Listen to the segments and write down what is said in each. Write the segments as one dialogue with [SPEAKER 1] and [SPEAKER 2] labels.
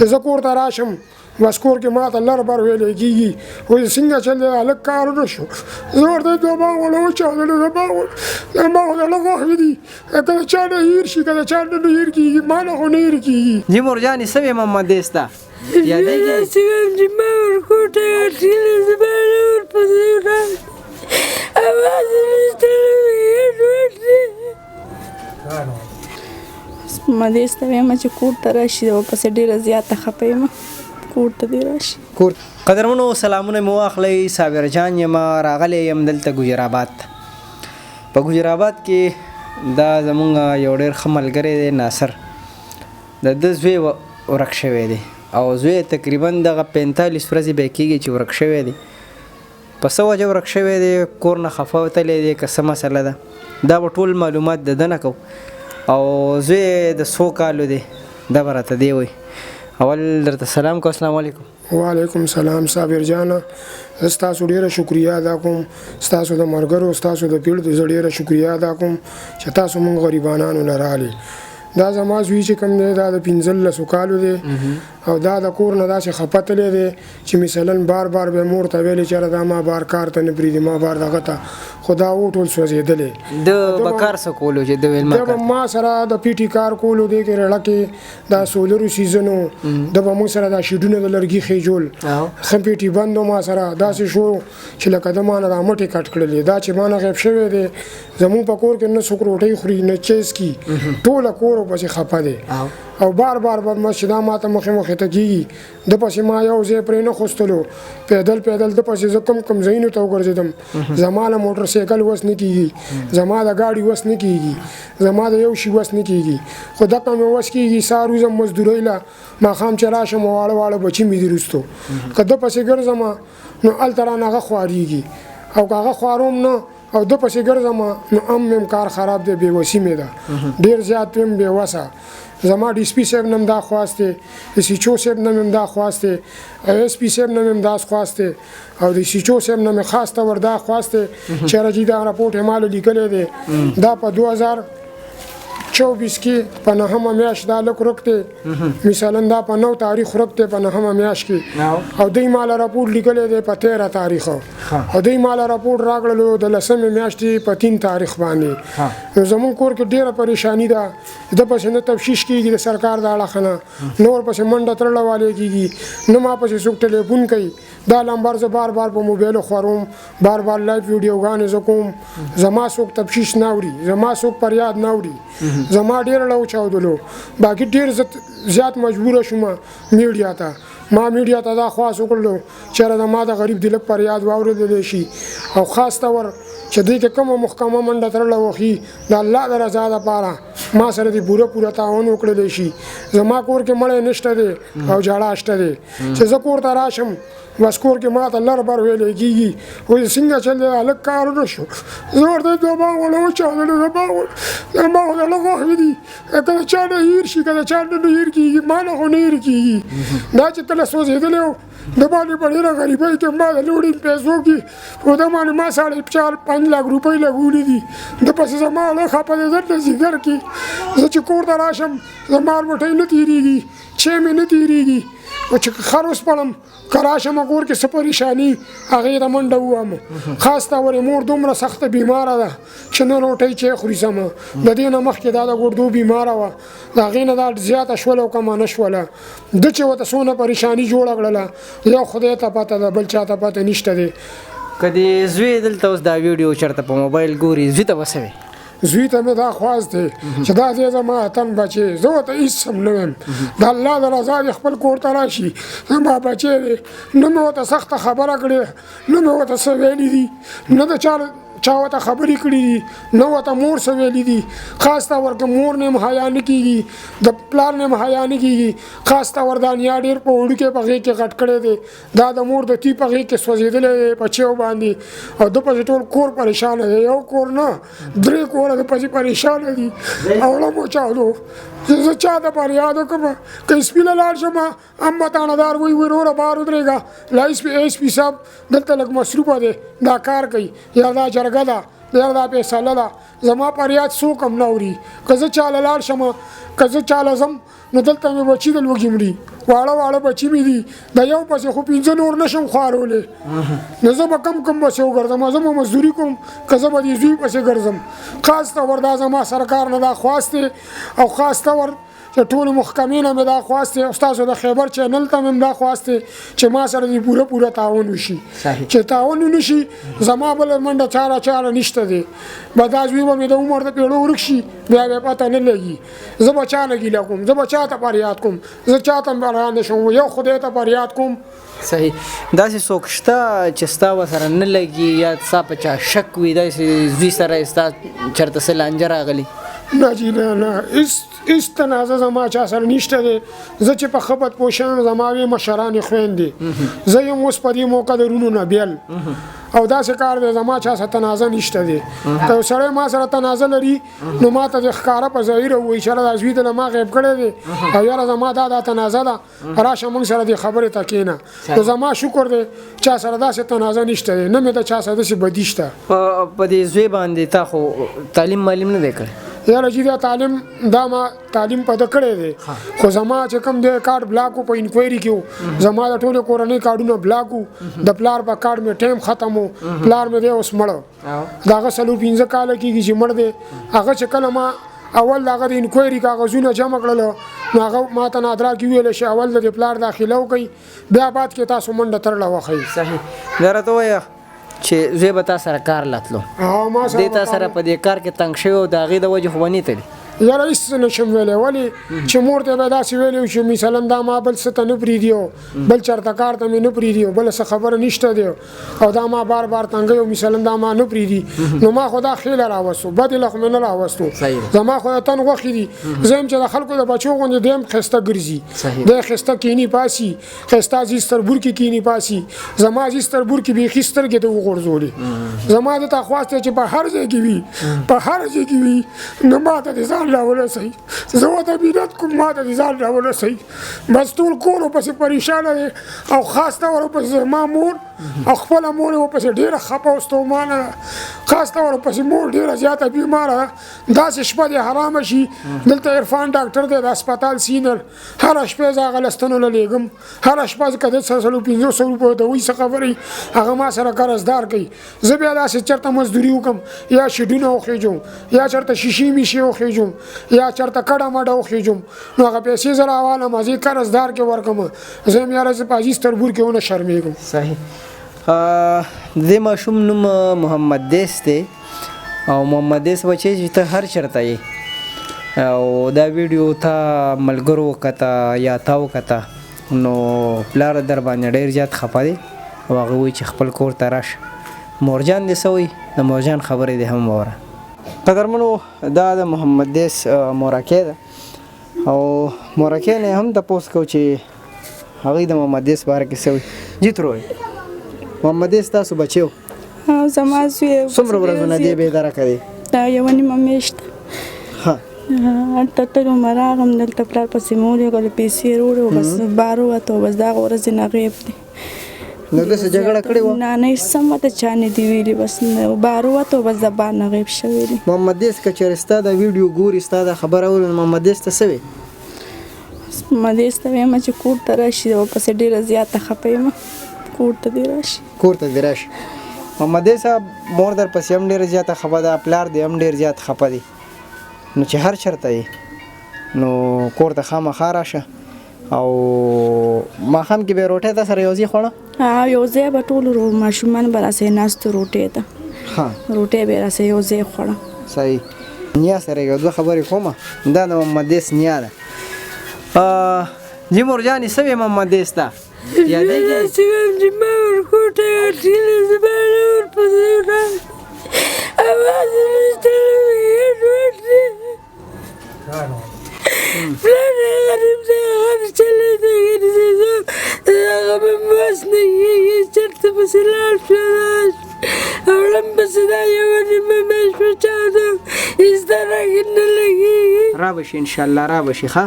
[SPEAKER 1] چې زه کور ته راشم بس کور کې ماته لر بر ویلې کېږي وایي څنګه چل دی هلک کار نه شو زه ورته د باغ وله وچاودلې د باغ وله غوښې دي که د چا نه هیر شي که د چا نه هیر کېږي ما نه خو نه هیر کېږي
[SPEAKER 2] جی مرجانې څه وې محمد دې ستا یادېږي
[SPEAKER 3] داسې ویم چې ما ورکوټه ورتلې زما نه ورپسې ولاړ اواز یې ما دې سته ویم چې کور ته راشي ورپسې ډېره زیاته خفه یم کور ته دې راشي
[SPEAKER 2] کور قدرمنو سلامونه مې واخلئ صابر جان یم راغلی یم دلته ګجرآباد ته په ګجرآباد کې دا زمونږ یو ډېر ښه ملګری دی ناصر د ده زوی ورک شوی دی او زوی تقریبا دغه 45 ورځې به کېږي چې ورک شوی دی په څه وجه ورک شوی دی کور نه خفه وتلی دی که څه مسله ده دا به ټول معلومات د ده نه کوو او زوی د څو کالو دی دا به راته دی وایي اول درته سلام کو السلام علیکم
[SPEAKER 1] وعلیکم سلام صابر جانه زه ستاسو ډېره شکریا ادا کوم ستاسو د ملګرو ستاسو د پیړ زه ډېره شکریا ادا کوم چې تاسو مونږ غریبانانو نه راغلي دا زما زوی چې کوم دی دا د 15 کالو دی او دا د کور نه داسې خفه تلی دی چې مثلا بار بار به مور ته ویلې چېره دا ما بار کار ته نه پرېږدي ما بار دغه ته خو دا و ټول سوځېدلی
[SPEAKER 2] ده به کار څه کولو چې ده ویل
[SPEAKER 1] ده به ما سره د پیټي کار کولو دی کې رړه کې دا سولرو سیزنو ده به موږ سره دا شیډونه د لرګي خېجول ښه پیټي بندو ما سره داسې شو چې لکه د ما نه دا مټې کټ کړلې دا چې ما نه غیب شوی دی زموږ په کور کې نه څوک روټۍ خوري نه چیز کي ټوله کور ورپسې خفه دی او بار بار بس چې دا ماته مخې مخې ته کېږي د پسې ما یو ځای پرې نه خوستلو پیدل د پسې زه کم ځایونو ته وګرځېدم زما له موټر سایکل وس نه کېږي زما د گاډي وس نه کېږي زما د یو شي وس نه کېږي خو دغه مې وس کېږي سهار وځم مزدورۍ له ماښام چې راشم واړه واړه بچي مې دي رستو که ده پسې ګرځم نو هلته رانه هغه خوارېږي او که هغه خوارم نه او ده پسې ګرځم نو مې کار خراب دی بېوسي مې ده ډېر زیات ویم بېوسه زما ډي اس پي صاحب نه هم دا خواست دی د سی چو صاحب نه هم دا خواست دی ایس پي صاحب نه هم داس خواست دی او د سی چو صاحب نه مې خاص طور دا خواست دی چې راځي دا راپورټ یې مالو لیکلی دی دا په 2024 کې په 9مه میاشت دا لږ ورک دی مثلا دا په 9 تاریخ ورک دی په 9مه میاشت کې او دوی ماله راپورټ لیکلی دی په 13 تاریخ او دوی ماله راپورټ راکړلو د 10مې میاشتې په 3 تاریخ باندې نو زموږ کور کې ډېره پریشاني ده د پسې نه تفتیش کېږي د سرکار د اړخه نه نه ورپسې منډه تړله والې کېږي نه ما پسې څوک ټلیفون کوي دا نمبر زه بار بار په موبایلو خوروم بار بار لایف ویډیوګانې زه کوم زما څوک تفتیش نه اوري زما څوک فریاد نه اوري زما ډېر له وچاودلو باقي ډېر زیات مجبوره شوم میډیا ته ما میډیا ته دا خواست وکړلو چېرې د ما د غریب د لږ فریاد واورېدلی شي او خاص طور چې دوی کې کومه محکمه منډه تړله وخي د الله د رضا دپاره ما سره د پوره تعاون وکړلی شي زما کور کې مړی نشته دی او جاړه شته دی چې زه کور ته راشم بس کور کې ماته لر بر ویلې کېږي وایي څنګه چل دی هلک کار نه شو زه ورته د باغ وله وچاودلې د باغ وله غوښې دي که د چا نه هیر شي که د چا نه هیر کېږي ما نه خو نه هیر کېږي دا چې کله سوځېدلی و د باندې په ډېره غریبۍ کې ما د لوړې پیسو کې په ده باندې ما 4.5 لاک روپۍ لګولي دي د پسې زما هله خفه دی درته ځیګر کې زه چې کور ته راشم زما البټۍ نه تېرېږي چی مې نه تېرېږي او چې خر وسپړم که راشم کور کې څه پریشاني هغې ته منډه ووهم خاص طور یې مور دومره سخته بیماره ده چې نه روټۍ چی خوري سمه د دې نه مخکې دا د ګردو بیماره وه د هغې نه دا زیاته شوله او کمه نه شوله ده چې ورته څونه پریشاني جوړه کړله یو خدای ته پته ده بل چا ته پته نشته دی
[SPEAKER 2] که د زوی دلته اوس دا ویډیو چېرته په موبایل ګوري زوی ته به څه وی
[SPEAKER 1] زوی ته مې دا خواست دی چې دا دی زما اتن بچی زه ورته هېڅ هم نه ویم د الله د رضا دې خپل کور ته راشي زما بچی دی نه مې ورته سخته خبره کړې نه مې ورته څه ویلي دي نه د چا ورته خبرې کړي دي نه ورته مور څه ویلي دي خاص طور که مور نه هم حیا نه کېږي د پلار نه هم حیا نه کېږي خاص طور دا نیا ډېر په وړوکې په غېږ کې غټ کړی دی دا د مور د تی په غېږ کې سوځېدلی دی په چیو باندې او ده پسې ټول کور پریشانه دی یو کور نه 3 کوره د پسې پریشانه دي او له مو چاودو زه چا ته فریاد وکړم که سپي له لاړ شم هم به تاڼهدار وایي وروره بهر ودرېږه لا ایس پي صاحب دلته لږ مصروفه دی دا کار کوي یا دا جرګه ده دا فیصله ده زما فریاد څوک هم نه اوري که زه چاله لاړ شم که زه چاله ځم نو دلته مې بچي د لوږې مري واړه واړه بچي مې دي د یو پسې خو 5 نور نشم خوارولی نو زه به کم پسې وګرځم زه به مزدوري کوم که زه به دې زوی پسې ګرځم خاص طور دا زما سرکار نه دا خواست دی او خاص طور چې ټولو محکمې نه مې دا خواست دی او ستاسو د خیبر چینل ته مې دا خواست دی چې ما سره دې پوره تعاون وشي چې تعاون ونه شي زما بله منډه چاره نشته دی به دا زوی به مې د عمر د پیړو ورک شي بیا به پته نه لګي زه به چا نه ګیله کوم زه به چا ته فریاد کوم زه چا ته بریان نه شم یو خدای ته فریاد کوم
[SPEAKER 2] صحیح داسې څوک شته چې ستا ورسره نه لګي یا ستا په چا شک وي داسې زوی سره ستا چېرته څه لانجه راغلي
[SPEAKER 1] نه جی نه هېڅ تنازع زما چا سره نشته دی زه چې په ښه بد پوه شوم زما وې مشرانې خویندې زه یم اوس په دې موقع د رونو نه بیل او داسې کار دی زما چا سره تنازع نشته دی که یو سړی ما سره تنازع لري نو ما ته د ښکاره په ظاهره ووایي چې دا زوی ته له ما غیب کړی دی او یاره زما دا تنازع ده راشه موږ سره دې خبرې ته کښېنه نو زما شکر دی چا سره داسې تنازع نشته دی نه مې د چا سره داسې بدي شته
[SPEAKER 2] په دې زوی باندې تا خو تعلیم نه دی کړی
[SPEAKER 1] یاره جی دا دا ما تعلیم په ده کړی دی خو زما چې کوم دی کارډ بلاک و په انکوایري کې و زما د ټولې کورنۍ کارډونه بلاک و د پلار په کارډ مې ټایم ختم و پلار مې دی اوس مړه د هغه 4-5 کاله کېږي چې مړ دی هغه چې کله ما اول د هغه د انکوایري کاغذونه جمع کړل نو هغه ما ته نادرا کې ویلی چې اول د پلار داخله وکړئ بیا بعد کې تاسو منډه ترله وښئ
[SPEAKER 2] صحیح دا راته ووایه چې زوی به تا سره کار لتلو دې تا سره په دې کار کې تنګ شوی او د هغې د وجې خو به نه تلي
[SPEAKER 1] یاره هېڅ نشم ویلی ولې چې مور ته به داسې ویلی چې مثلا دا ما بل څه ته نه پرېږدي بل چېرته کار ته مې نه پرېږدي بله څه خبره نشته دی او دا ما بار تنګوي او مثلا دا ما نه پرېږدي نو ما خو دا خیله راوستو بد هیله خو مې نه راوستو زما خو د تن غوښې دي زه یم چې د خلکو د بچو غوندې دی هم ښایسته ګرځي دی ښایسته کیني پاسي ښایسته عزیز تربور کې کیني پاسي زما عزیز تربور کې بیخي سترګې ته وغورځولې زما د تا خواست چې په هر ځای کې وي په هر ځای کې وي نو ما ته دې ځان راورسوي زه ورته مینت کوم ما ته دې ځان راورسوي بس ټول کور ورپسې پریشانه دی او خاص طور ورپسې زما مور او خپله مور یې ورپسې ډېره خفه او ستومانه ده خاص طور ورپسې مور ډېره زیاته بیماره ده داسې شپه دې حرامه شي دلته عرفان ډاکټر دی د هسپتال سینر هره شپه زه هغه لستنو له لیږم هره شپه که د 500 روپیو د وایي څه خبرې هغه ما سره قرضدار کوي زه بیا داسې چېرته مزدوري وکړم یا شیډونه وخېجم یا چېرته شیشې میشې وخېجم یا چېرته کډه مډه وخېجم نو هغه پیسې زه راوالم زه یې قرضدار کې ورکړم زه یم یاره زه په عزیز تربور کې ونه شرمېږم
[SPEAKER 2] صحیح د ماشوم نوم محمد دیس دی او محمد دیس بچی چې ته هر چېرته یې او دا ویډیو تا ملګرو وکته یا تا وکته نو پلار در باندې ډېر زیات خفه دی او هغه وایي چې خپل کور ته راشه مورجان دې څه وایي د مورجان خبرې دې هم واوره قدرمنو دا د محمد دیس مورکۍ ده او مورکۍ نه هم تپوس کوو چې هغوی د محمد دیس باره کې څه وایي جی تر وایي محمد دیس تاسو بچی و
[SPEAKER 3] زما زوی
[SPEAKER 2] څومره ورځونه دې بېدرکه دی
[SPEAKER 3] دا یوه نیمه میاشت هلته تلم راغلم دلته پلار پسې مې ولېږلو پیسې راوړې بس بار ووته بس د هغه ورځې نه غیب دی
[SPEAKER 2] نو داسې جګړه کړې وه
[SPEAKER 3] نه نه هېڅ څه ماته چا نه دي ویلي بس بار ووته بس د بار نه غیب شوی دی
[SPEAKER 2] محمد دیس که چېرې ستا دا ویډیو ګوري ستا دا خبره اوري نو محمد دیس ته څه وایي
[SPEAKER 3] محمد دیس ته وایم چې کور ته راشي ورپسې ډېره زیاته خفه یم کور ته دې راشي
[SPEAKER 2] کور ته دې راشي محمد دیس صاحب مور در پسې هم ډېره زیاته خفه ده پلار دې هم ډېر زیات خفه دی نو چې هر چېرته یې نو کور ته خامخا راشه او ماښام کې به یې روټۍ تا سره یو ځای خوړه
[SPEAKER 3] یو ځای به ټول ماشومان به راسې ناستو روټۍ ته روټۍ به یې راسې یو ځای خوړه
[SPEAKER 2] صحیح نیا سره یو دوه خبرې کومه دا د محمد دیس نیا ده جی مورجانې څه وې محمد دیس ته یادېږي
[SPEAKER 3] چې وایم چې ما ورکوټه اټکلې زباله ورپسې ولاړ اواز یې ویستلی پلار یې غریب دی هغه چلی دی ګرځېدو هغه به مې وس نه کېږي چېرته پسې لاړ شو وړم پسې دا یوه نیمه میاشت په چاودم هېڅ درک نه لګېږي
[SPEAKER 2] را به شي انشاءالله را به شي ښه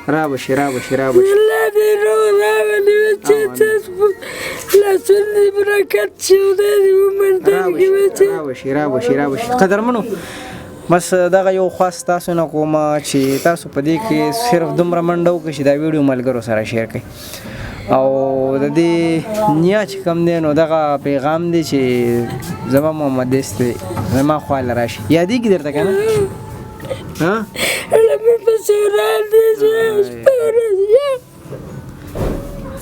[SPEAKER 2] رابشي رابشي رابشي
[SPEAKER 3] الله دې روغ راولي بچې تاسو لاسونه دې برکت شي خدای دې عمر درکړي بچې
[SPEAKER 2] رابشي رابشي رابشي قدرمنو بس دغه یو خاص تاسو نه کوم چې تاسو په دې کې صرف دومره منډه وکړئ چې دا ویډیو ملګرو سره شیر کړئ او د دې نیا چې کوم دی نو دغه پیغام دی چې زما محمد دیست دی زما خواله راشي یادېږي درته که نه
[SPEAKER 3] لمې پسې وړاندې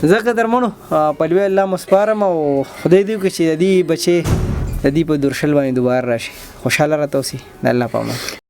[SPEAKER 2] زه قدرمنو په لوی الله مو سپارم او خدای دې وکړي چې د دې بچې د دې په درشل باندې دوباره راشي خوشحاله راته اوسي د الله په امان